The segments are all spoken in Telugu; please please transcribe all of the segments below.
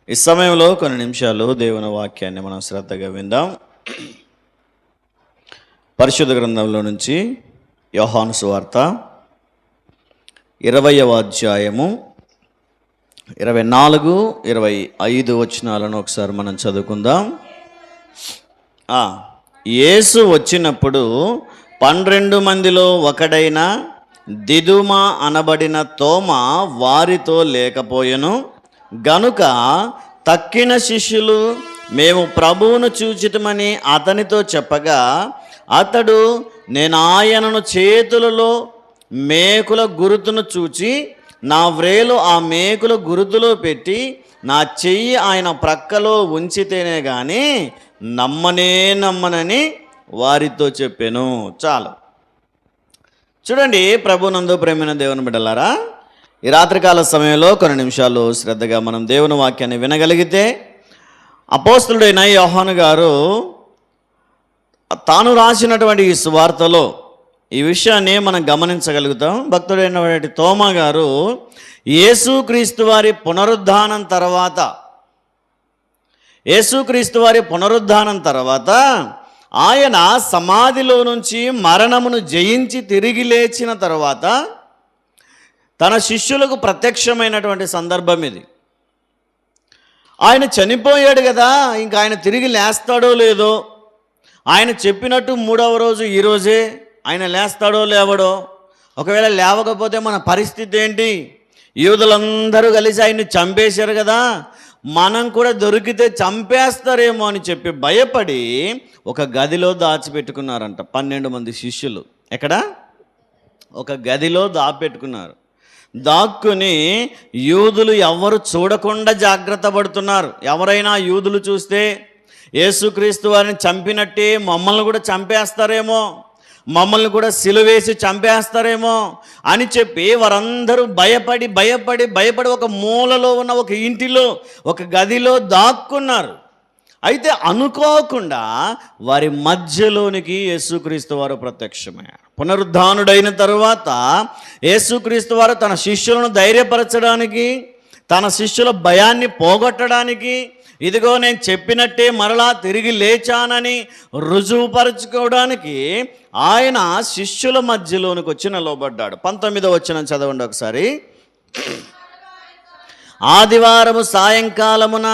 ఈ సమయంలో కొన్ని నిమిషాలు దేవుని వాక్యాన్ని మనం శ్రద్ధగా విందాం. పరిశుద్ధ గ్రంథంలో నుంచి యోహాను సువార్త 20వ అధ్యాయము 24, 25 వచనాలను ఒకసారి మనం చదువుకుందాం. యేసు వచ్చినప్పుడు 12 మందిలో ఒకడైన దిదుమ అనబడిన తోమ వారితో లేకపోయెను. గనుక తక్కిన శిష్యులు మేము ప్రభువును చూచితమని అతనితో చెప్పగా, అతడు నేను ఆయనను చేతులలో మేకుల గురుతును చూచి నా వ్రేలు ఆ మేకుల గురుతులో పెట్టి నా చెయ్యి ఆయన ప్రక్కలో ఉంచితేనే కానీ నమ్మనని వారితో చెప్పాను. చాలు. చూడండి, ప్రభునందు ప్రేమైన దేవుని బిడ్డలారా, ఈ రాత్రికాల సమయంలో కొన్ని నిమిషాలు శ్రద్ధగా మనం దేవుని వాక్యాన్ని వినగలిగితే, అపోస్తలుడైన యోహాను గారు తాను రాసినటువంటి ఈ సువార్తలో ఈ విషయాన్ని మనం గమనించగలుగుతాం. భక్తుడైనటువంటి తోమా గారు యేసుక్రీస్తు వారి పునరుద్ధానం తర్వాత ఆయన సమాధిలో నుంచి మరణమును జయించి తిరిగి లేచిన తర్వాత తన శిష్యులకు ప్రత్యక్షమైనటువంటి సందర్భం ఇది. ఆయన చనిపోయాడు కదా, ఇంకా ఆయన తిరిగి లేస్తాడో లేదో, ఆయన చెప్పినట్టు 3వ రోజు ఈరోజే ఆయన లేస్తాడో లేవడో, ఒకవేళ లేవకపోతే మన పరిస్థితి ఏంటి? యూదులందరూ కలిసి ఆయన్ని చంపేశారు కదా, మనం కూడా దొరికితే చంపేస్తారేమో అని చెప్పి భయపడి ఒక గదిలో దాచిపెట్టుకున్నారంట 12 మంది శిష్యులు. ఎక్కడ? ఒక గదిలో దాపెట్టుకున్నారు. దాక్కుని యూదులు ఎవరు చూడకుండా జాగ్రత్త పడుతున్నారు. ఎవరైనా యూదులు చూస్తే యేసుక్రీస్తు వారిని చంపినట్టే మమ్మల్ని కూడా చంపేస్తారేమో, మమ్మల్ని కూడా సిలువేసి చంపేస్తారేమో అని చెప్పి వారందరూ భయపడి ఒక మూలలో ఉన్న ఒక ఇంటిలో ఒక గదిలో దాక్కున్నారు. అయితే అనుకోకుండా వారి మధ్యలోనికి యేసుక్రీస్తు వారు ప్రత్యక్షమయ్యారు. పునరుద్ధానుడైన తరువాత యేసుక్రీస్తు వారు తన శిష్యులను ధైర్యపరచడానికి, తన శిష్యుల భయాన్ని పోగొట్టడానికి, ఇదిగో నేను చెప్పినట్టే మరలా తిరిగి లేచానని రుజువుపరచుకోవడానికి ఆయన శిష్యుల మధ్యలోనికి వచ్చి నిలబడ్డాడు. 19వ వచనం చదవండి ఒకసారి. ఆదివారము సాయంకాలమున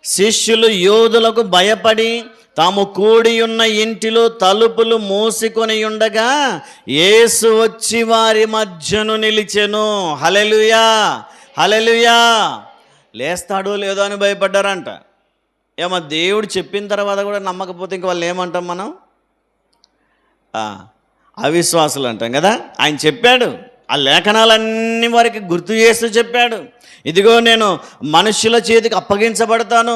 శిష్యులు యూదులకు భయపడి తాము కూడి ఉన్న ఇంటిలో తలుపులు మూసుకొని ఉండగా యేసు వచ్చి వారి మధ్యను నిలిచెను. హల్లెలూయా, హల్లెలూయా. లేస్తాడో లేదో అని భయపడ్డారంట. ఏమో దేవుడు చెప్పిన తర్వాత కూడా నమ్మకపోతే ఇంక వాళ్ళు ఏమంటాం మనం? అవిశ్వాసులు అంటాం కదా. ఆయన చెప్పాడు, ఆ లేఖనాలన్నీ వారికి గుర్తు చేస్తూ చెప్పాడు, ఇదిగో నేను మనుషుల చేతికి అప్పగించబడతాను,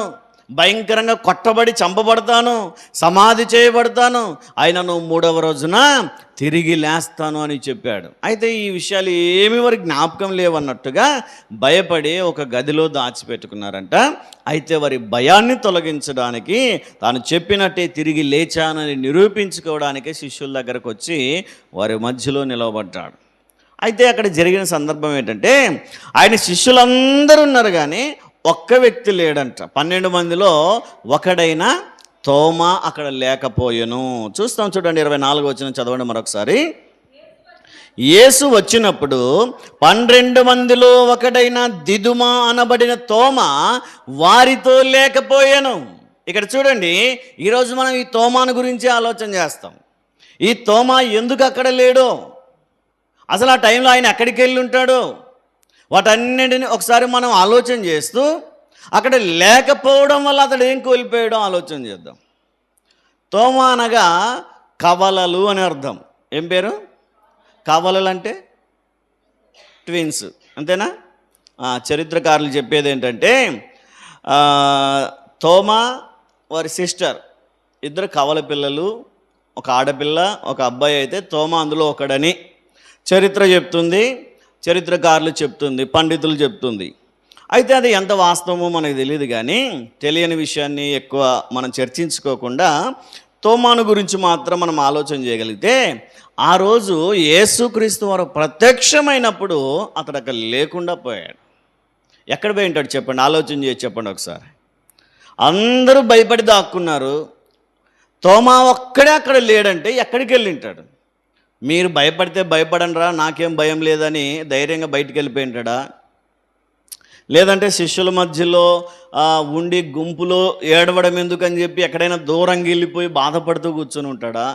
భయంకరంగా కొట్టబడి చంపబడతాను, సమాధి చేయబడతాను, ఆయనను 3వ రోజున తిరిగి లేస్తాను అని చెప్పాడు. అయితే ఈ విషయాలు ఏమీ వారికి జ్ఞాపకం లేవన్నట్టుగా భయపడి ఒక గదిలో దాచిపెట్టుకున్నారంట. అయితే వారి భయాన్ని తొలగించడానికి తాను చెప్పినట్టే తిరిగి లేచానని నిరూపించుకోవడానికి శిష్యుల దగ్గరకు వచ్చి వారి మధ్యలో నిలవబడ్డాడు. అయితే అక్కడ జరిగిన సందర్భం ఏంటంటే, ఆయన శిష్యులందరూ ఉన్నారు కానీ ఒక్క వ్యక్తి లేడంట. 12 మందిలో ఒకడైన తోమా అక్కడ లేకపోయెను. చూస్తాం, చూడండి 24వ వచనం చదవండి మరొకసారి. యేసు వచ్చినప్పుడు 12 మందిలో ఒకడైన దిదుమ అనబడిన తోమా వారితో లేకపోయెను. ఇక్కడ చూడండి, ఈరోజు మనం ఈ తోమాను గురించి ఆలోచన చేస్తాం. ఈ తోమా ఎందుకు అక్కడ లేడో, అసలు ఆ టైంలో ఆయన ఎక్కడికి వెళ్ళి ఉంటాడో, వాటన్నింటినీ ఒకసారి మనం ఆలోచన చేస్తూ అక్కడ లేకపోవడం వల్ల అతడు ఏం కోల్పోయాడో ఆలోచన చేద్దాం. తోమా అనగా కవలలు అని అర్థం. ఏం పేరు? కవలలు అంటే ట్విన్స్, అంతేనా? చరిత్రకారులు చెప్పేది ఏంటంటే, తోమా వారి సిస్టర్, ఇద్దరు కవల పిల్లలు, ఒక ఆడపిల్ల ఒక అబ్బాయి. అయితే తోమా అందులో ఒకడని చరిత్ర చెప్తుంది, చరిత్రకారులు చెప్తుంది, పండితులు చెప్తుంది. అయితే అది ఎంత వాస్తవమో మనకు తెలియదు, కానీ తెలియని విషయాన్ని ఎక్కువ మనం చర్చించుకోకుండా తోమాను గురించి మాత్రం మనం ఆలోచన చేయగలిగితే, ఆ రోజు యేసుక్రీస్తు వారు ప్రత్యక్షమైనప్పుడు అతడు అక్కడ లేకుండా పోయాడు. ఎక్కడ పోయి ఉంటాడు చెప్పండి, ఆలోచన చేసి చెప్పండి ఒకసారి. అందరూ భయపడి దాక్కున్నారు, తోమా ఒక్కడే అక్కడ లేడంటే ఎక్కడికి వెళ్ళి ఉంటాడు? మీరు భయపడితే భయపడనరా, నాకేం భయం లేదని ధైర్యంగా బయటికి వెళ్ళిపోయి ఉంటాడా? లేదంటే శిష్యుల మధ్యలో ఉండి గుంపులో ఏడవడం ఎందుకని చెప్పి ఎక్కడైనా దూరంగా వెళ్ళిపోయి బాధపడుతూ కూర్చొని ఉంటాడా?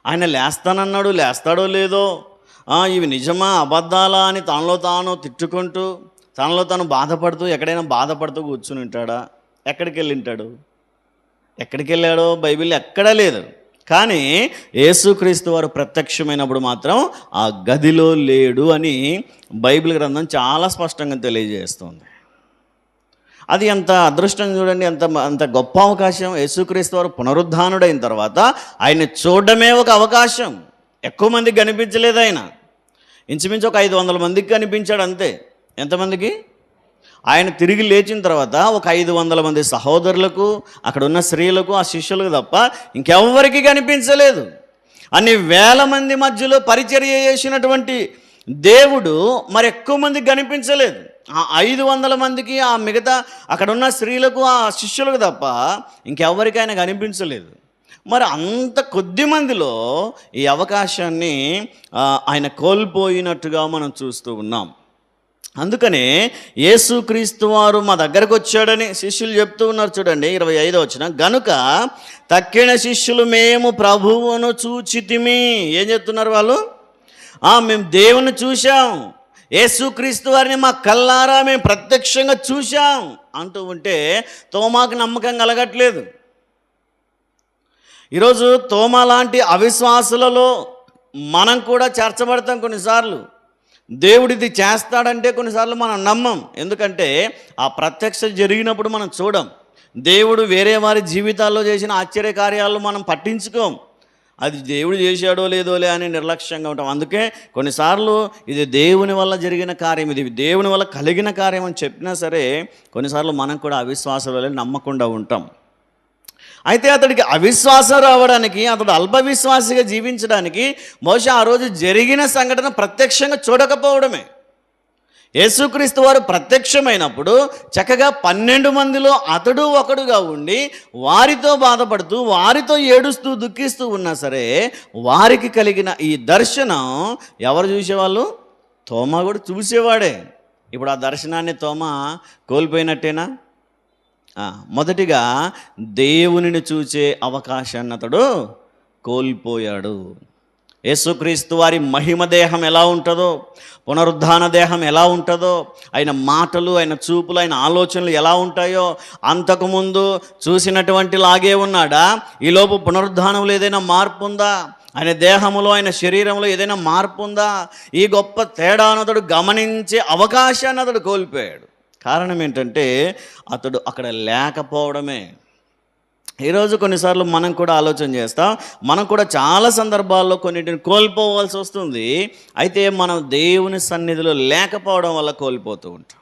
ఆయన లేస్తానన్నాడు, లేస్తాడో లేదో, ఇవి నిజమా అబద్ధాలా అని తనలో తాను తిట్టుకుంటూ తనలో తాను బాధపడుతూ ఎక్కడైనా బాధపడుతూ కూర్చుని ఉంటాడా? ఎక్కడికి వెళ్ళి ఉంటాడు? ఎక్కడికి వెళ్ళాడో బైబిల్ ఎక్కడా లేదు. కానీ యేసుక్రీస్తు వారు ప్రత్యక్షమైనప్పుడు మాత్రం ఆ గదిలో లేడు అని బైబిల్ గ్రంథం చాలా స్పష్టంగా తెలియజేస్తుంది. అది ఎంత అదృష్టం చూడండి, అంత గొప్ప అవకాశం. యేసుక్రీస్తు వారు పునరుద్ధానుడైన తర్వాత ఆయన చూడడమే ఒక అవకాశం. ఎక్కువ మందికి కనిపించలేదు ఆయన, ఇంచుమించు ఒక 500 మందికి కనిపించాడు అంతే. ఎంతమందికి? ఆయన తిరిగి లేచిన తర్వాత ఒక 500 మంది సహోదరులకు, అక్కడ ఉన్న స్త్రీలకు, ఆ శిష్యులకు తప్ప ఇంకెవ్వరికి కనిపించలేదు. అన్ని వేల మంది మధ్యలో పరిచర్య చేసినటువంటి దేవుడు మరి ఎక్కువ మందికి కనిపించలేదు. ఆ 500 మందికి, ఆ మిగతా అక్కడ ఉన్న స్త్రీలకు, ఆ శిష్యులకు తప్ప ఇంకెవ్వరికి ఆయన కనిపించలేదు. మరి అంత కొద్ది మందిలో ఈ అవకాశాన్ని ఆయన కోల్పోయినట్టుగా మనం చూస్తూ ఉన్నాం. అందుకనే యేసుక్రీస్తు వారు మా దగ్గరకు వచ్చాడని శిష్యులు చెప్తూ ఉన్నారు. చూడండి 25వ వచనం, గనుక తక్కిన శిష్యులు మేము ప్రభువును చూచితిమి. ఏం చెప్తున్నారు వాళ్ళు? మేము దేవుని చూశాం, యేసుక్రీస్తు వారిని మా కల్లారా మేము ప్రత్యక్షంగా చూశాం అంటూ ఉంటే తోమాకు నమ్మకం కలగట్లేదు. ఈరోజు తోమా లాంటి అవిశ్వాసులలో మనం కూడా చేర్చబడతాం. కొన్నిసార్లు దేవుడిది చేస్తాడంటే కొన్నిసార్లు మనం నమ్మం. ఎందుకంటే ఆ ప్రత్యక్ష జరిగినప్పుడు మనం చూడం. దేవుడు వేరే వారి జీవితాల్లో చేసిన ఆశ్చర్యకార్యాలు మనం పట్టించుకోం. అది దేవుడు చేశాడో లేదోలే అని నిర్లక్ష్యంగా ఉంటాం. అందుకే కొన్నిసార్లు ఇది దేవుని వల్ల జరిగిన కార్యం, ఇది దేవుని వల్ల కలిగిన కార్యం అని చెప్పినా సరే కొన్నిసార్లు మనం కూడా అవిశ్వాసం వల్ల నమ్మకుండా ఉంటాం. అయితే అతడికి అవిశ్వాసం రావడానికి, అతడు అల్పవిశ్వాసిగా జీవించడానికి బహుశా ఆ రోజు జరిగిన సంఘటన ప్రత్యక్షంగా చూడకపోవడమే. యేసుక్రీస్తు వారు ప్రత్యక్షమైనప్పుడు చక్కగా 12 మందిలో అతడు ఒకడుగా ఉండి వారితో బాధపడుతూ, వారితో ఏడుస్తూ, దుఃఖిస్తూ ఉన్నా సరే వారికి కలిగిన ఈ దర్శనం ఎవరు చూసేవాళ్ళు? తోమా కూడా చూసేవాడే. ఇప్పుడు ఆ దర్శనాన్ని తోమా కోల్పోయినట్టేనా? మొదటిగా దేవునిని చూచే అవకాశాన్ని అతడు కోల్పోయాడు. యేసుక్రీస్తు వారి మహిమ దేహం ఎలా ఉంటుందో, పునరుద్ధాన దేహం ఎలా ఉంటుందో, ఆయన మాటలు, ఆయన చూపులు, ఆయన ఆలోచనలు ఎలా ఉంటాయో అంతకుముందు చూసినటువంటి లాగే ఉన్నాడా? ఈలోపు పునరుద్ధానంలో ఏదైనా మార్పు ఉందా? ఆయన దేహములో, ఆయన శరీరంలో ఏదైనా మార్పు ఉందా? ఈ గొప్ప తేడాను అతడు గమనించే అవకాశాన్ని అతడు కోల్పోయాడు. కారణం ఏంటంటే అతడు అక్కడ లేకపోవడమే. ఈరోజు కొన్నిసార్లు మనం కూడా ఆలోచన చేస్తాం, మనం కూడా చాలా సందర్భాల్లో కొన్నిటిని కోల్పోవాల్సి వస్తుంది. అయితే మనం దేవుని సన్నిధిలో లేకపోవడం వల్ల కోల్పోతూ ఉంటాం.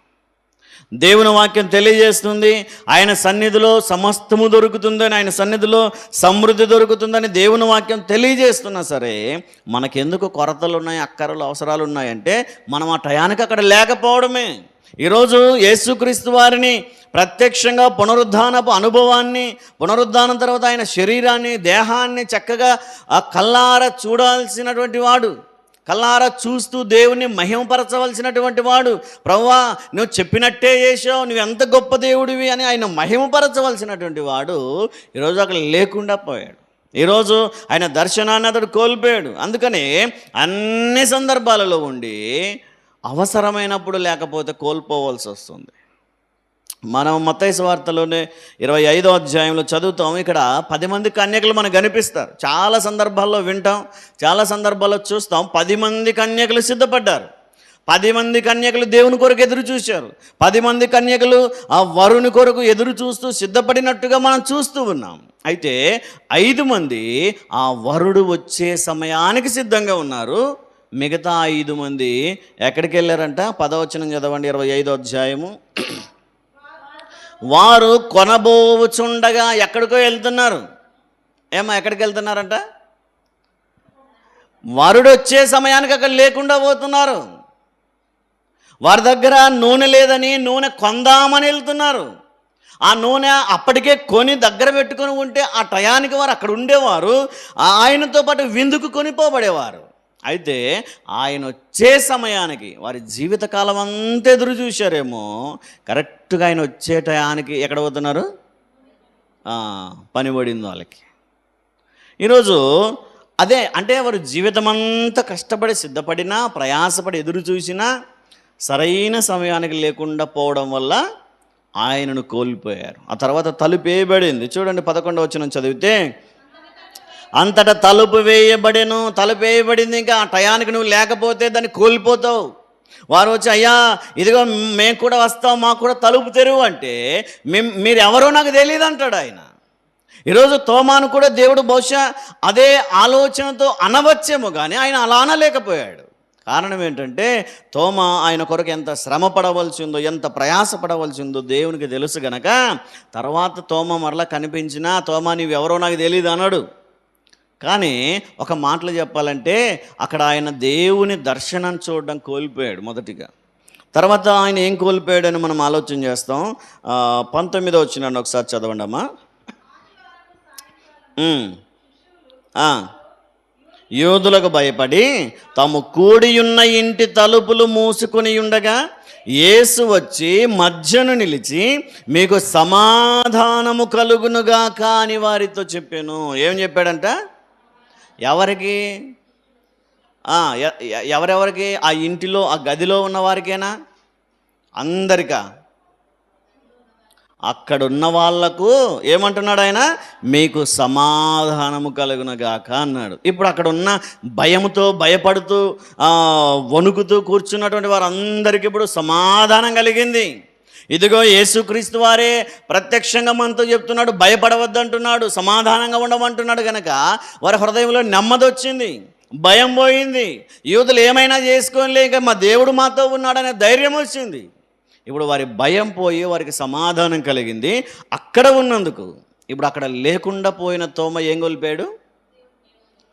దేవుని వాక్యం తెలియజేస్తుంది, ఆయన సన్నిధిలో సమస్తము దొరుకుతుందని, ఆయన సన్నిధిలో సమృద్ధి దొరుకుతుందని దేవుని వాక్యం తెలియజేస్తున్నా సరే మనకెందుకు కొరతలు ఉన్నాయి, అక్కరలు, అవసరాలు ఉన్నాయంటే మనం ఆ టయానికి అక్కడ లేకపోవడమే. ఈరోజు యేసుక్రీస్తు వారిని ప్రత్యక్షంగా పునరుద్ధానపు అనుభవాన్ని, పునరుద్ధానం తర్వాత ఆయన శరీరాన్ని, దేహాన్ని చక్కగా ఆ కల్లార చూడాల్సినటువంటి వాడు, కల్లారా చూస్తూ దేవుని మహిమపరచవలసినటువంటి వాడు, ప్రభువా నువ్వు చెప్పినట్టే చేసావు, నువ్వు ఎంత గొప్ప దేవుడివి అని ఆయన మహిమపరచవలసినటువంటి వాడు ఈరోజు అక్కడ లేకుండా పోయాడు. ఈరోజు ఆయన దర్శనాన్ని అతడు కోల్పోయాడు. అందుకని అన్ని సందర్భాలలో ఉండి అవసరమైనప్పుడు లేకపోతే కోల్పోవాల్సి వస్తుంది. మనం మత్తయి సువార్తలోనే 25వ అధ్యాయంలో చదువుతాం. ఇక్కడ 10 మంది కన్యకలు మనకు కనిపిస్తారు. చాలా సందర్భాల్లో వింటాం, చాలా సందర్భాల్లో చూస్తాం. 10 మంది కన్యకలు సిద్ధపడ్డారు. 10 మంది కన్యకలు దేవుని కొరకు ఎదురు చూశారు. 10 మంది కన్యకలు ఆ వరుని కొరకు ఎదురు చూస్తూ సిద్ధపడినట్టుగా మనం చూస్తూ ఉన్నాం. అయితే 5 మంది ఆ వరుడు వచ్చే సమయానికి సిద్ధంగా ఉన్నారు. మిగతా 5 మంది ఎక్కడికి వెళ్ళారంట? 10వ వచనం చదవండి, 25వ అధ్యాయము. వారు కొనబోచుండగా ఎక్కడికో వెళ్తున్నారు. ఎక్కడికి వెళ్తున్నారంట? వరుడు వచ్చే సమయానికి అక్కడ లేకుండా పోతున్నారు. వారి దగ్గర నూనె లేదని నూనె కొందామని వెళ్తున్నారు. ఆ నూనె అప్పటికే కొని దగ్గర పెట్టుకొని ఉంటే ఆ టయానికి వారు అక్కడ ఉండేవారు, ఆయనతో పాటు విందుకు కొనిపోబడేవారు. అయితే ఆయన వచ్చే సమయానికి వారి జీవితకాలం అంతా ఎదురు చూశారేమో, కరెక్ట్గా ఆయన వచ్చే టయానికి ఎక్కడ పోతున్నారు? పని పడింది వాళ్ళకి. ఈరోజు అదే అంటే వారు జీవితం అంతా కష్టపడి సిద్ధపడినా, ప్రయాసపడి ఎదురు చూసినా సరైన సమయానికి లేకుండా పోవడం వల్ల ఆయనను కోల్పోయారు. ఆ తర్వాత తలుపు వేయబడింది. చూడండి 11వ వచనం చదివితే, అంతటా తలుపు వేయబడెను. తలుపు వేయబడింది, ఇంకా ఆ టయానికి నువ్వు లేకపోతే దాన్ని కోల్పోతావు. వారు వచ్చి, అయ్యా ఇదిగో మేము కూడా వస్తాం, మాకు కూడా తలుపు తెరువు అంటే, మీరు ఎవరో నాకు తెలియదు అంటాడు ఆయన. ఈరోజు తోమాను కూడా దేవుడు బహుశా అదే ఆలోచనతో అనవచ్చేమో కానీ ఆయన అలా అనలేకపోయాడు. కారణం ఏంటంటే తోమా ఆయన కొరకు ఎంత శ్రమ పడవలసిందో, ఎంత ప్రయాస పడవలసిందో దేవునికి తెలుసు గనక, తర్వాత తోమా మరలా కనిపించినా, తోమా నీవెవరో నాకు తెలియదు అన్నాడు. కానీ ఒక మాటలు చెప్పాలంటే అక్కడ ఆయన దేవుని దర్శనం చూడడం కోల్పోయాడు మొదటిగా. తర్వాత ఆయన ఏం కోల్పోయాడని మనం ఆలోచన చేస్తాం. 19వ వచనాన్ని ఒకసారి చదవండి అమ్మా. యూదులకు భయపడి తాము కూడియున్న ఇంటి తలుపులు మూసుకొని ఉండగా యేసు వచ్చి మధ్యను నిలిచి, మీకు సమాధానము కలుగునుగాక అని వారితో చెప్పాను. ఏం చెప్పాడంట? ఎవరికి? ఎవరెవరికి? ఆ ఇంటిలో, ఆ గదిలో ఉన్న వారికేనా? అందరికా? అక్కడున్న వాళ్లకు ఏమంటున్నాడు ఆయన? మీకు సమాధానము కలుగునగాక అన్నాడు. ఇప్పుడు అక్కడ ఉన్న భయముతో, భయపడుతూ, వణుకుతూ కూర్చున్నటువంటి వారందరికీ ఇప్పుడు సమాధానం కలిగింది. ఇదిగో యేసుక్రీస్తు వారే ప్రత్యక్షంగా మనతో చెప్తున్నాడు, భయపడవద్దంటున్నాడు, సమాధానంగా ఉండమంటున్నాడు. కనుక వారి హృదయంలో నెమ్మది వచ్చింది, భయం పోయింది. యూదులు ఏమైనా చేసుకోలేక మా దేవుడు మాతో ఉన్నాడనే ధైర్యం వచ్చింది. ఇప్పుడు వారి భయం పోయి వారికి సమాధానం కలిగింది అక్కడ ఉన్నందుకు. ఇప్పుడు అక్కడ లేకుండా పోయిన తోమ ఏం కోల్పోయాడు?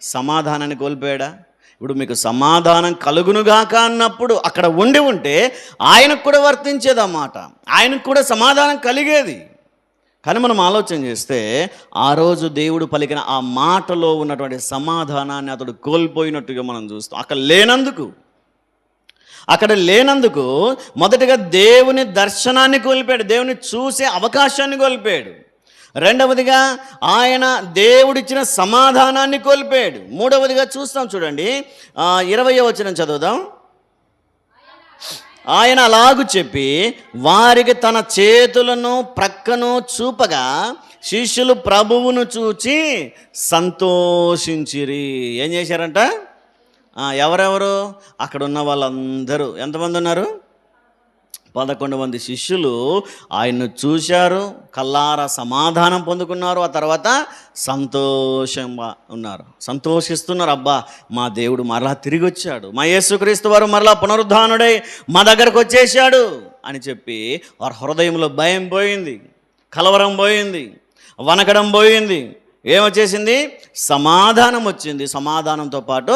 సమాధానాన్ని కోల్పోయాడా? ఇప్పుడు మీకు సమాధానం కలుగునుగాక అన్నప్పుడు అక్కడ ఉండి ఉంటే ఆయనకు కూడా వర్తించేది ఆ మాట, ఆయనకు కూడా సమాధానం కలిగేది. కానీ మనం ఆలోచన చేస్తే ఆ రోజు దేవుడు పలికిన ఆ మాటలో ఉన్నటువంటి సమాధానాన్ని అతడు కోల్పోయినట్టుగా మనం చూస్తాం. అక్కడ లేనందుకు మొదటిగా దేవుని దర్శనాన్ని కోల్పోయాడు, దేవుని చూసే అవకాశాన్ని కోల్పోయాడు. రెండవదిగా ఆయన దేవుడిచ్చిన సమాధానాన్ని కోల్పోయాడు. మూడవదిగా చూస్తాం, చూడండి 20వ వచనం చదువుదాం. ఆయన అలాగు చెప్పి వారికి తన చేతులను ప్రక్కను చూపగా శిష్యులు ప్రభువును చూచి సంతోషించిరి. ఏం చేశారంట? ఎవరెవరు? అక్కడ ఉన్న వాళ్ళందరూ ఎంతమంది ఉన్నారు? 11 మంది శిష్యులు ఆయన్ను చూశారు, కల్లారా సమాధానం పొందుకున్నారు. ఆ తర్వాత సంతోషంగా ఉన్నారు, సంతోషిస్తున్నారు. అబ్బా మా దేవుడు మరలా తిరిగి వచ్చాడు, మా యేసుక్రీస్తు వారు మరలా పునరుద్ధానుడై మా దగ్గరకు వచ్చేసాడు అని చెప్పి వారి హృదయంలో భయం పోయింది, కలవరం పోయింది, వనకడం పోయింది. ఏమొచ్చేసింది? సమాధానం వచ్చింది. సమాధానంతో పాటు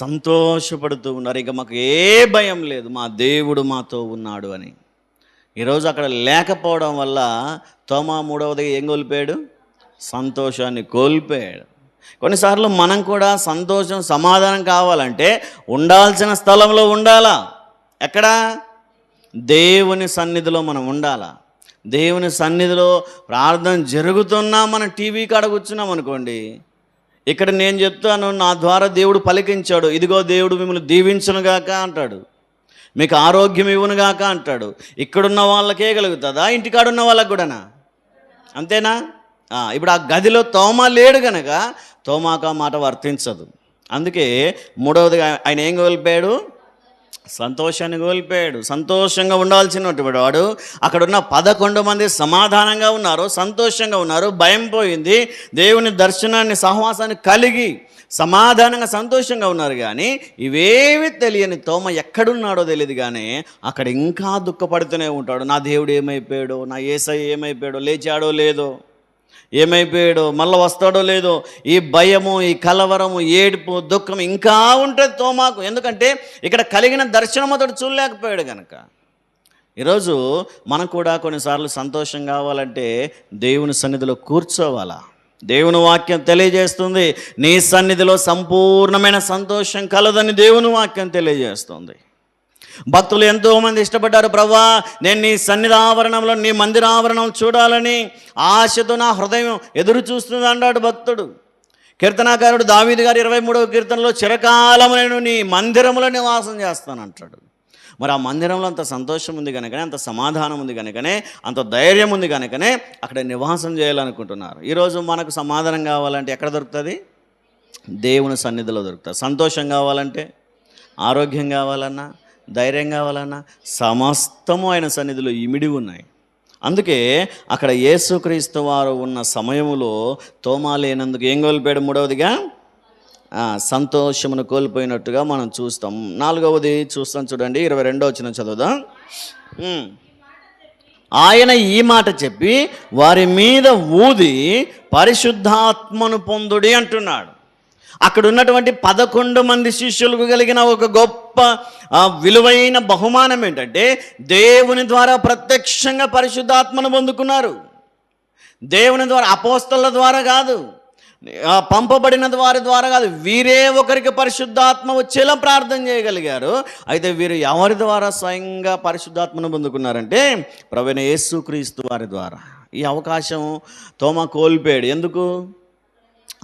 సంతోషపడుతూ ఉన్నారు. ఇక మాకు ఏ భయం లేదు, మా దేవుడు మాతో ఉన్నాడు అని. ఈరోజు అక్కడ లేకపోవడం వల్ల తోమా మూడవది ఏం కోల్పోయాడు? సంతోషాన్ని కోల్పోయాడు. కొన్నిసార్లు మనం కూడా సంతోషం, సమాధానం కావాలంటే ఉండాల్సిన స్థలంలో ఉండాలా. ఎక్కడ? దేవుని సన్నిధిలో మనం ఉండాలా. దేవుని సన్నిధిలో ప్రార్థన జరుగుతున్నా మనం టీవీ కాడ కూర్చున్నాం అనుకోండి, ఇక్కడ నేను చెప్తాను, నా ద్వారా దేవుడు పలికించాడు, ఇదిగో దేవుడు మిమ్మల్ని దీవించునుగాక అంటాడు, మీకు ఆరోగ్యం ఇవ్వనుగాక అంటాడు. ఇక్కడున్న వాళ్ళకే కలుగుతుందా? ఇంటికాడున్న వాళ్ళకు కూడానా? అంతేనా? ఇప్పుడు ఆ గదిలో తోమా లేడు కనుక తోమాకు ఆ మాట వర్తించదు. అందుకే మూడవదిగా ఆయన ఏం కోల్పోయాడు? సంతోషాన్ని కోల్పోయాడు. సంతోషంగా ఉండాల్సినటువంటి వాడు అక్కడున్న 11 మంది సమాధానంగా ఉన్నారు, సంతోషంగా ఉన్నారు, భయం పోయింది, దేవుని దర్శనాన్ని, సహవాసాన్ని కలిగి సమాధానంగా సంతోషంగా ఉన్నారు. కానీ ఇవేవి తెలియని తోమ ఎక్కడున్నాడో తెలియదు, కానీ అక్కడ ఇంకా దుఃఖపడుతూనే ఉంటాడు. నా దేవుడు ఏమైపోయాడో, నా యేసయ్య ఏమైపోయాడో, లేచాడో లేదో. ఏమైపోయాడో, మళ్ళీ వస్తాడో లేదో, ఈ భయము, ఈ కలవరము, ఏడుపు, దుఃఖం ఇంకా ఉంటుంది తోమాకు. ఎందుకంటే ఇక్కడ కలిగిన దర్శనం అతడు చూడలేకపోయాడు కనుక. ఈరోజు మనం కూడా కొన్నిసార్లు సంతోషం కావాలంటే దేవుని సన్నిధిలో కూర్చోవాలా. దేవుని వాక్యం తెలియజేస్తుంది, నీ సన్నిధిలో సంపూర్ణమైన సంతోషం కలదని దేవుని వాక్యం తెలియజేస్తుంది. భక్తులు ఎంతోమంది ఇష్టపడ్డారు, ప్రభువా నేను నీ సన్నిధి ఆవరణంలో, నీ మందిర ఆవరణం చూడాలని ఆశతో నా హృదయం ఎదురు చూస్తుంది అన్నాడు భక్తుడు. కీర్తనాకారుడు దావీదు గారు 23వ కీర్తనలో చిరకాలము నేను నీ మందిరములో నివాసం చేస్తానంటాడు. మరి ఆ మందిరంలో అంత సంతోషం ఉంది కనుకనే, అంత సమాధానం ఉంది కనుకనే, అంత ధైర్యం ఉంది కనుకనే అక్కడ నివాసం చేయాలనుకుంటున్నారు. ఈరోజు మనకు సమాధానం కావాలంటే ఎక్కడ దొరుకుతుంది? దేవుని సన్నిధిలో దొరుకుతుంది. సంతోషం కావాలంటే, ఆరోగ్యం కావాలన్నా, ధైర్యం కావాలన్నా సమస్తము ఆయన సన్నిధిలో ఇమిడి ఉన్నాయి. అందుకే అక్కడ యేసుక్రీస్తు వారు ఉన్న సమయములో తోమా లేనందుకు ఏం కోల్పోయాడు? మూడవదిగా సంతోషమును కోల్పోయినట్టుగా మనం చూస్తాం. 4వది చూస్తాం చూడండి, 22వ వచనం చదువుదాం. ఆయన ఈ మాట చెప్పి వారి మీద ఊది పరిశుద్ధాత్మను పొందుడి అంటున్నాడు. అక్కడ ఉన్నటువంటి 11 మంది శిష్యులకు కలిగిన ఒక గొప్ప విలువైన బహుమానం ఏంటంటే, దేవుని ద్వారా ప్రత్యక్షంగా పరిశుద్ధాత్మను పొందుకున్నారు. దేవుని ద్వారా, అపోస్తలుల ద్వారా కాదు, పంపబడిన వారి ద్వారా కాదు, వీరే ఒకరికి పరిశుద్ధాత్మ వచ్చేలా ప్రార్థన చేయగలిగారు. అయితే వీరు ఎవరి ద్వారా స్వయంగా పరిశుద్ధాత్మను పొందుకున్నారంటే ప్రభువైన యేసుక్రీస్తు వారి ద్వారా. ఈ అవకాశం తోమా కోల్పోయాడు. ఎందుకు?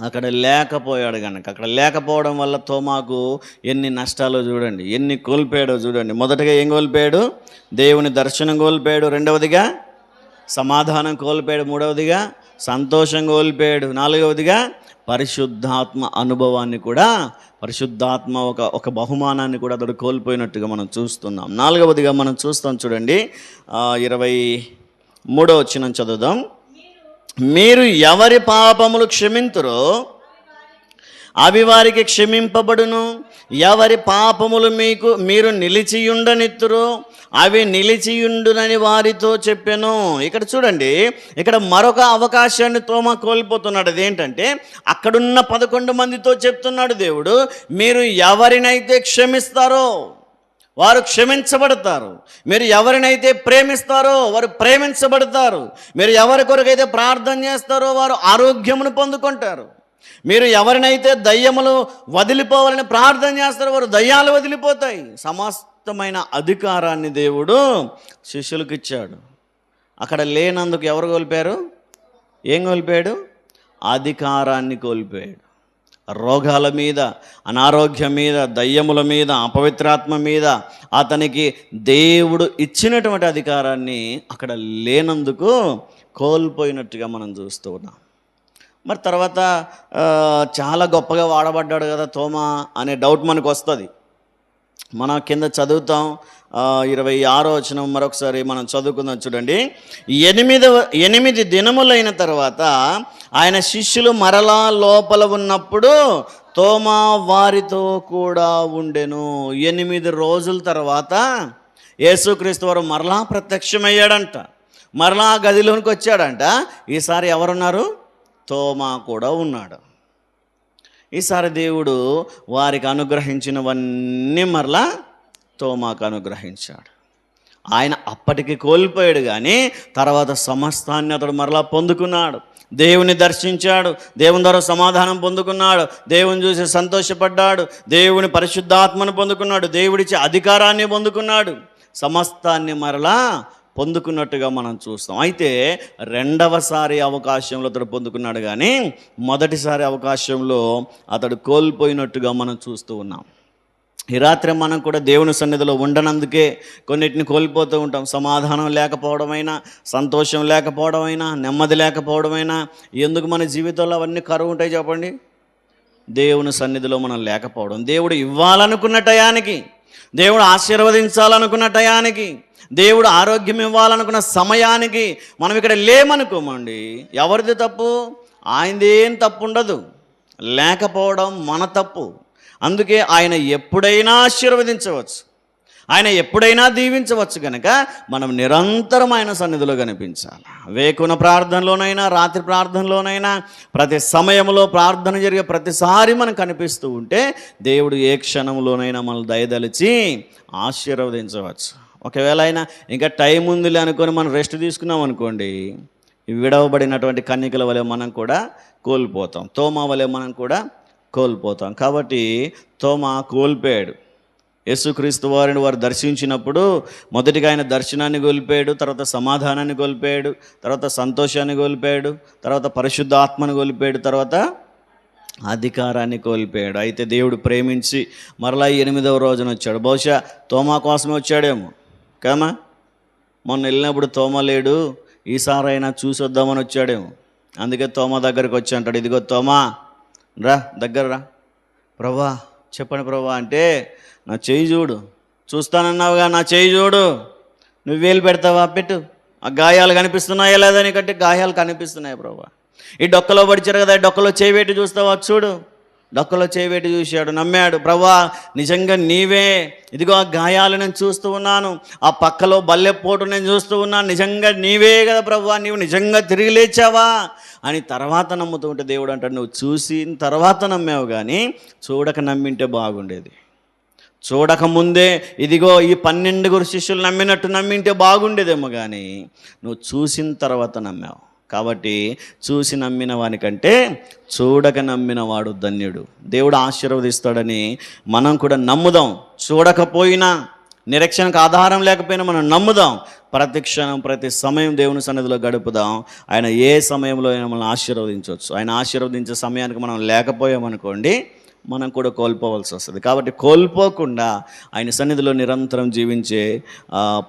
అక్కడ లేకపోయాడు కనుక. అక్కడ లేకపోవడం వల్ల తోమాకు ఎన్ని నష్టాలు చూడండి, ఎన్ని కోల్పోయాడో చూడండి. మొదటగా ఏం కోల్పోయాడు? దేవుని దర్శనం కోల్పోయాడు. రెండవదిగా సమాధానం కోల్పోయాడు. మూడవదిగా సంతోషం కోల్పోయాడు. 4వదిగా పరిశుద్ధాత్మ అనుభవాన్ని కూడా, పరిశుద్ధాత్మ ఒక బహుమానాన్ని కూడా అతడు కోల్పోయినట్టుగా మనం చూస్తున్నాం. 4వదిగా మనం చూస్తాం చూడండి, 23వ వచనం చదువుదాం. మీరు ఎవరి పాపములు క్షమింతురో అవి వారికి క్షమింపబడును, ఎవరి పాపములు మీరు నిలిచియుండనిత్తురో అవి నిలిచియుండునని వారితో చెప్పెను. ఇక్కడ చూడండి, ఇక్కడ మరొక అవకాశాన్ని తోమా కోల్పోతున్నాడు. అదేంటంటే అక్కడున్న 11 మందితో చెప్తున్నాడు దేవుడు, మీరు ఎవరినైతే క్షమిస్తారో వారు క్షమించబడతారు, మీరు ఎవరినైతే ప్రేమిస్తారో వారు ప్రేమించబడతారు, మీరు ఎవరి కొరకైతే ప్రార్థన చేస్తారో వారు ఆరోగ్యమును పొందుకుంటారు, మీరు ఎవరినైతే దయ్యములు వదిలిపోవాలని ప్రార్థన చేస్తారో వారు దయ్యాలు వదిలిపోతాయి. సమస్తమైన అధికారాన్ని దేవుడు శిష్యులకు ఇచ్చాడు. అక్కడ లేనందుకు ఎవరు కోల్పోయారు? ఏం కోల్పోయాడు? అధికారాన్ని కోల్పోయాడు. రోగాల మీద, అనారోగ్యం మీద, దయ్యముల మీద, అపవిత్రాత్మ మీద అతనికి దేవుడు ఇచ్చినటువంటి అధికారాన్ని అక్కడ లేనందుకు కోల్పోయినట్టుగా మనం చూస్తూ ఉన్నాం. మరి తర్వాత చాలా గొప్పగా వాడబడ్డాడు కదా తోమా అనే డౌట్ మనకు వస్తుంది. మనం కింద చదువుతాం, 26వ వచనం మరొకసారి మనం చదువుకుందాం చూడండి. 8 దినములైన తర్వాత ఆయన శిష్యులు మరలా లోపల ఉన్నప్పుడు తోమా వారితో కూడా ఉండెను. 8 రోజుల తర్వాత యేసుక్రీస్తు వారు మరలా ప్రత్యక్షమయ్యాడంట, మరలా గదిలోనికి వచ్చాడంట. ఈసారి ఎవరున్నారు? తోమా కూడా ఉన్నాడు. ఈసారి దేవుడు వారికి అనుగ్రహించినవన్నీ మరలా తోమాకు అనుగ్రహించాడు. ఆయన అప్పటికి కోల్పోయాడు, కానీ తర్వాత సమస్తాన్ని అతడు మరలా పొందుకున్నాడు. దేవుని దర్శించాడు, దేవుని ద్వారా సమాధానం పొందుకున్నాడు, దేవుని చూసి సంతోషపడ్డాడు, దేవుని పరిశుద్ధాత్మను పొందుకున్నాడు, దేవుడిచ్చే అధికారాన్ని పొందుకున్నాడు, సమస్తాన్ని మరలా పొందుకున్నట్టుగా మనం చూస్తాం. అయితే రెండవసారి అవకాశంలో అతడు పొందుకున్నాడు, కానీ మొదటిసారి అవకాశంలో అతడు కోల్పోయినట్టుగా మనం చూస్తూ ఉన్నాం. ఈ రాత్రి మనం కూడా దేవుని సన్నిధిలో ఉండనందుకే కొన్నిటిని కోల్పోతూ ఉంటాం. సమాధానం లేకపోవడమైనా, సంతోషం లేకపోవడమైనా, నెమ్మది లేకపోవడమైనా. ఎందుకు మన జీవితంలో అవన్నీ కరువు ఉంటాయి చెప్పండి? దేవుని సన్నిధిలో మనం లేకపోవడం. దేవుడు ఇవ్వాలనుకున్న టయానికి, దేవుడు ఆశీర్వదించాలనుకున్న టయానికి, దేవుడు ఆరోగ్యం ఇవ్వాలనుకున్న సమయానికి మనం ఇక్కడ లేమనుకోమండి, ఎవరిది తప్పు? ఆయనదేం తప్పు ఉండదు, లేకపోవడం మన తప్పు. అందుకే ఆయన ఎప్పుడైనా ఆశీర్వదించవచ్చు, ఆయన ఎప్పుడైనా దీవించవచ్చు కనుక మనం నిరంతరం ఆయన సన్నిధిలో కనిపించాలి. వేకున ప్రార్థనలోనైనా రాత్రి ప్రార్థనలోనైనా ప్రతి సమయంలో ప్రార్థన జరిగే ప్రతిసారి మనం కనిపిస్తూ ఉంటే దేవుడు ఏ క్షణంలోనైనా మనల్ని దయదలిచి ఆశీర్వదించవచ్చు. ఒకవేళ అయినా ఇంకా టైం ఉందిలే అనుకొని మనం రెస్ట్ తీసుకున్నాం అనుకోండి, విడవబడినటువంటి కన్యకల వలె మనం కూడా కోల్పోతాం, తోమా వలె మనం కూడా కోల్పోతాం. కాబట్టి తోమా కోల్పోయాడు. యేసుక్రీస్తు వారిని వారు దర్శించినప్పుడు మొదటిగా ఆయన దర్శనాన్ని కోల్పోయాడు, తర్వాత సమాధానాన్ని కోల్పోయాడు, తర్వాత సంతోషాన్ని కోల్పోయాడు, తర్వాత పరిశుద్ధ ఆత్మను కోల్పోయాడు, తర్వాత అధికారాన్ని కోల్పోయాడు. అయితే దేవుడు ప్రేమించి మరలా 8వ రోజున వచ్చాడు. బహుశా తోమా కోసమే వచ్చాడేమో కామా. మొన్న వెళ్ళినప్పుడు తోమా లేడు, ఈసారైనా చూసి వద్దామని వచ్చాడేమో. అందుకే తోమా దగ్గరికి వచ్చి అంటాడు, ఇదిగో తోమా రా, దగ్గర రా. ప్రభా చెప్పండి ప్రభా అంటే, నా చెయ్యి చూడు, చూస్తానన్నావుగా, నా చెయ్యి చూడు. నువ్వు వేలు పెడతావా? పెట్టు. ఆ గాయాలు కనిపిస్తున్నాయా లేదా నీకంటే? గాయాలు కనిపిస్తున్నాయి ప్రభా. ఈ డొక్కలో పడిచారు కదా, డొక్కలో చేయి పెట్టి చూస్తావా? చూడు. డొక్కలో చేయి పెట్టి చూశాడు, నమ్మాడు. ప్రభా నిజంగా నీవే, ఇదిగో ఆ గాయాలు నేను చూస్తూ ఉన్నాను, ఆ పక్కలో బల్లెపోటు నేను చూస్తూ ఉన్నాను, నిజంగా నీవే కదా ప్రభా, నీవు నిజంగా తిరిగి లేచావా అని తర్వాత నమ్ముతూ ఉంటే దేవుడు అంటాడు, నువ్వు చూసిన తర్వాత నమ్మావు కానీ చూడక నమ్మింటే బాగుండేది. చూడకముందే ఇదిగో ఈ 12 శిష్యులు నమ్మినట్టు నమ్మింటే బాగుండేదేమో, కానీ నువ్వు చూసిన తర్వాత నమ్మావు. కాబట్టి చూసి నమ్మిన వానికంటే చూడక నమ్మిన వాడు ధన్యుడు. దేవుడు ఆశీర్వదిస్తాడని మనం కూడా నమ్ముదాం. చూడకపోయినా, నిరీక్షణకు ఆధారం లేకపోయినా మనం నమ్ముదాం. ప్రతి క్షణం ప్రతి సమయం దేవుని సన్నిధిలో గడుపుదాం. ఆయన ఏ సమయంలో అయినా మనల్ని ఆశీర్వదించవచ్చు. ఆయన ఆశీర్వదించే సమయానికి మనం లేకపోయామనుకోండి, మనం కూడా కోల్పోవాల్సి వస్తుంది. కాబట్టి కోల్పోకుండా ఆయన సన్నిధిలో నిరంతరం జీవించే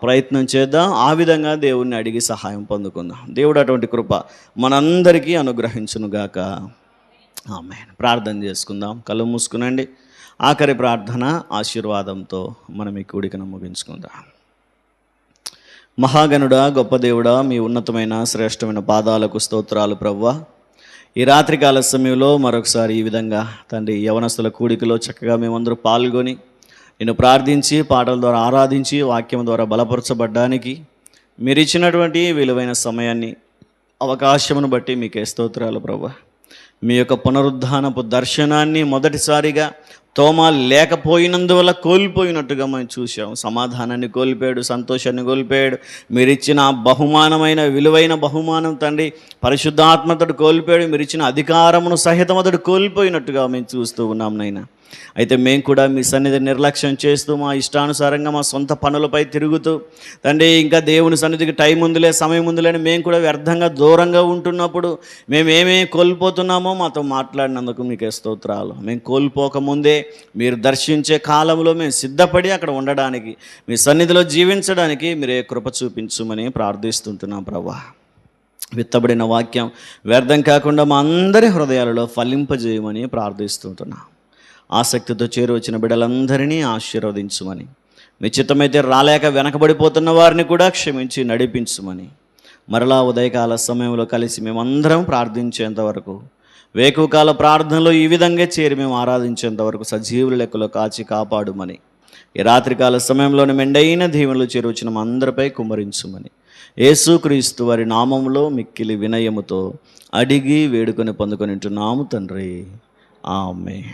ప్రయత్నం చేద్దాం. ఆ విధంగా దేవుణ్ణి అడిగి సహాయం పొందుకుందాం. దేవుడు అటువంటి కృప మనందరికీ అనుగ్రహించునుగాక. ఆమేన్. ప్రార్థన చేసుకుందాం. కళ్ళు మూసుకునండి. ఆఖరి ప్రార్థన ఆశీర్వాదంతో మనం ఈ కూడికను ముగించుకుందాం. మహాగణుడా, గొప్ప దేవుడా, మీ ఉన్నతమైన శ్రేష్టమైన పాదాలకు స్తోత్రాలు ప్రభువా. ఈ రాత్రికాల సమయంలో మరొకసారి ఈ విధంగా తండ్రి యవనస్తుల కూడికలో చక్కగా మేమందరూ పాల్గొని నిన్ను ప్రార్థించి పాటల ద్వారా ఆరాధించి వాక్యం ద్వారా బలపరచబడ్డానికి మీరు ఇచ్చినటువంటి విలువైన సమయాన్ని, అవకాశమును బట్టి మీకే స్తోత్రాలు ప్రభువా. మీ యొక్క పునరుద్ధానపు దర్శనాన్ని మొదటిసారిగా తోమా లేకపోయినందువల్ల కోల్పోయినట్టుగా మనం చూసాం. సమాధానాన్ని కోల్పోయాడు, సంతోషాన్ని కోల్పోయాడు. మీరు ఇచ్చిన బహుమానమైన విలువైన బహుమానం తండ్రి పరిశుద్ధాత్మతడు కోల్పోయాడు. మీరు ఇచ్చిన అధికారమును సహితం అతడు కోల్పోయినట్టుగా మేము చూస్తూ ఉన్నాం నైనా. అయితే మేము కూడా మీ సన్నిధి నిర్లక్ష్యం చేస్తూ మా ఇష్టానుసారంగా మా సొంత పనులపై తిరుగుతూ తండ్రి ఇంకా దేవుని సన్నిధికి టైం ఉందిలే, సమయం ఉందిలే అని మేము కూడా వ్యర్థంగా దూరంగా ఉంటున్నప్పుడు మేమేమేమి కోల్పోతున్నామో మాతో మాట్లాడినందుకు మీకే స్తోత్రాలు. మేము కోల్పోకముందే మీరు దర్శించే కాలంలో మేము సిద్ధపడి అక్కడ ఉండడానికి, మీ సన్నిధిలో జీవించడానికి మీరే కృప చూపించుమని ప్రార్థిస్తుంటున్నాం ప్రభా. విత్తబడిన వాక్యం వ్యర్థం కాకుండా మా అందరి హృదయాలలో ఫలింపజేయమని ప్రార్థిస్తుంటున్నాం. ఆసక్తితో చేరువచ్చిన బిడ్డలందరినీ ఆశీర్వదించుమని, మీ చిత్తమైతే రాలేక వెనకబడిపోతున్న వారిని కూడా క్షమించి నడిపించుమని, మరలా ఉదయకాల సమయంలో కలిసి మేమందరం ప్రార్థించేంతవరకు, వేకువకాల ప్రార్థనలో ఈ విధంగా చేరి మేము ఆరాధించేంతవరకు సజీవుల లెక్కలో కాచి కాపాడుమని, ఈ రాత్రికాల సమయంలోని మెండైన దీవెనలు చేరువచ్చిన మా అందరిపై కుమ్మరించుమని యేసుక్రీస్తు వారి నామంలో మిక్కిలి వినయముతో అడిగి వేడుకొని పొందుకొని ఉంటున్నాము తండ్రి. ఆమేన్.